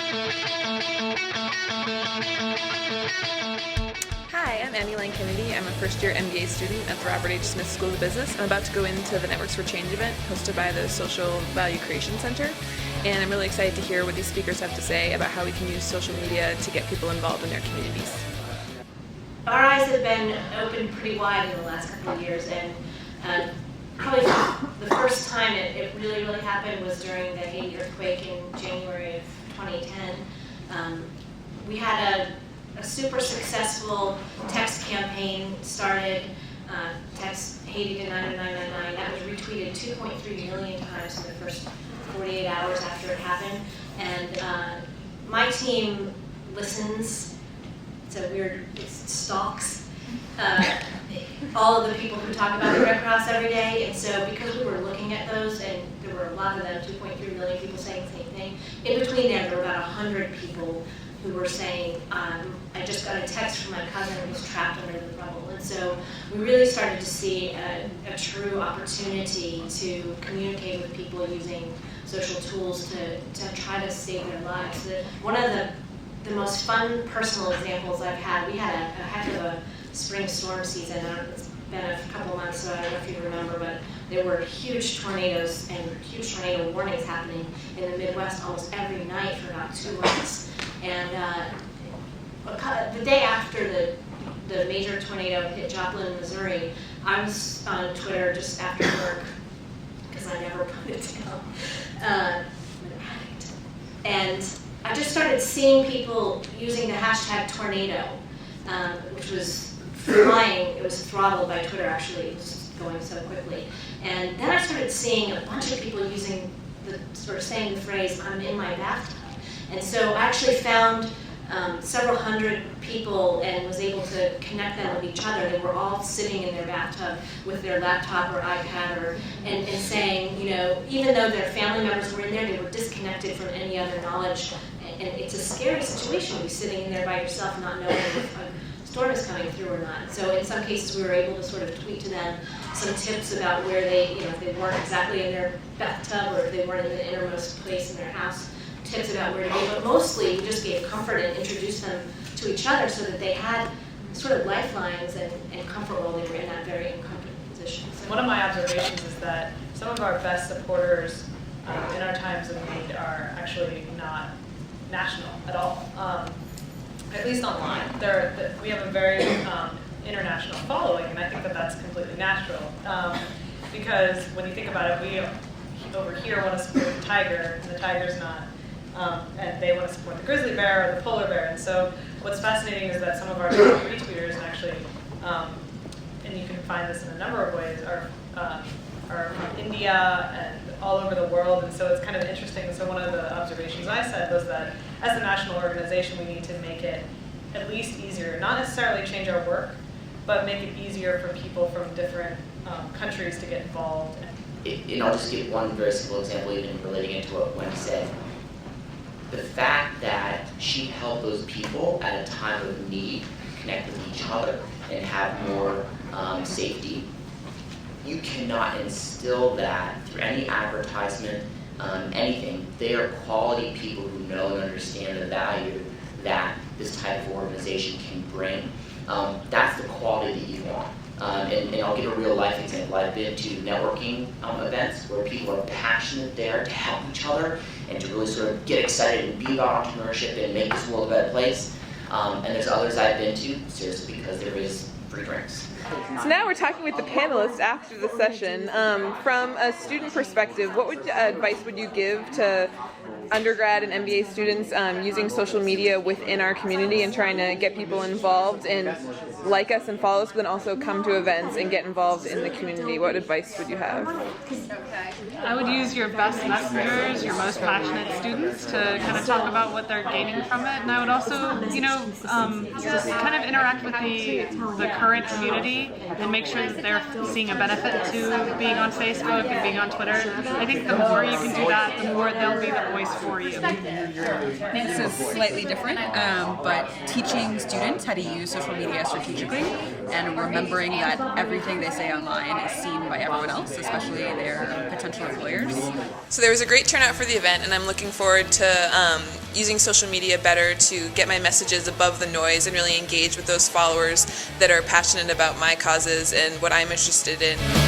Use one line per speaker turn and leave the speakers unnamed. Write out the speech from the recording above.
Hi, I'm Annie Lane Kennedy. I'm a first-year MBA student at the Robert H. Smith School of Business. I'm about to go into the Networks for Change event hosted by the Social Value Creation Center, and I'm really excited to hear what these speakers have to say about how we can use social media to get people involved in their communities.
Our eyes have been opened pretty wide in the last couple of years, and probably the first time it really happened was during the Haiti earthquake in January of 2010. We had a super successful text campaign started, text Haiti to 90999. That was retweeted 2.3 million times in the first 48 hours after it happened. And my team listens. It stalks all of the people who talk about the Red Cross every day. And so because we were looking at those, and there were a lot of them, 2.3 million people saying the same thing, in between them there were about 100 people who were saying, I just got a text from my cousin who's trapped under the rubble. And so we really started to see a true opportunity to communicate with people using social tools to try to save their lives. One of the most fun personal examples I've had, we had a heck of a spring storm season. It's been a couple of months, so I don't know if you remember, but there were huge tornadoes and huge tornado warnings happening in the Midwest almost every night for about 2 months. And the day after the major tornado hit Joplin, Missouri, I was on Twitter just after work, because I never put it down, and I just started seeing people using the hashtag tornado, which was flying. It was throttled by Twitter, actually. It was going so quickly. And then I started seeing a bunch of people using saying the phrase, I'm in my bathtub. And so I actually found several hundred people and was able to connect them with each other. They were all sitting in their bathtub with their laptop or iPad and saying, even though their family members were in there, they were disconnected from any other knowledge. And it's a scary situation to be sitting in there by yourself not knowing if a storm is coming through or not. So in some cases we were able to sort of tweet to them some tips about where they, if they weren't exactly in their bathtub or if they weren't in the innermost place in their house, tips about where to go. But mostly we just gave comfort and introduced them to each other so that they had sort of lifelines and comfort while they were in that very uncomfortable position. So
one of my observations is that some of our best supporters in our times of need are actually not national at all, at least online. We have a very international following, and I think that that's completely natural. Because when you think about it, we over here want to support the tiger, and the tiger's not, and they want to support the grizzly bear or the polar bear. And so what's fascinating is that some of our retweeters, and actually, and you can find this in a number of ways, are from India and all over the world, and so it's kind of interesting. So one of the observations I said was that as a national organization, we need to make it at least easier, not necessarily change our work, but make it easier for people from different countries to get involved.
And I'll just give one very simple example, even relating it to what Wendy said. The fact that she helped those people at a time of need connect with each other and have more safety. You cannot instill that through any advertisement, anything. They are quality people who know and understand the value that this type of organization can bring. That's the quality that you want. And I'll give a real life example. I've been to networking events where people are passionate there to help each other and to really sort of get excited and be about entrepreneurship and make this world a better place. And there's others I've been to, seriously, because there is free drinks.
So now we're talking with the panelists after the session. From a student perspective, what advice would you give to undergrad and MBA students using social media within our community and trying to get people involved and like us and follow us, but then also come to events and get involved in the community? What advice would you have?
I would use your best messengers, your most passionate students to kind of talk about what they're gaining from it. And I would also, just kind of interact with the current community and make sure that they're seeing a benefit to being on Facebook and being on Twitter. I think the more you can do that, the more they'll be the voice for you.
This is slightly different, but teaching students how to use social media strategically and remembering that everything they say online is seen by everyone else, especially their potential employers.
So there was a great turnout for the event, and I'm looking forward to using social media better to get my messages above the noise and really engage with those followers that are passionate about my causes and what I'm interested in.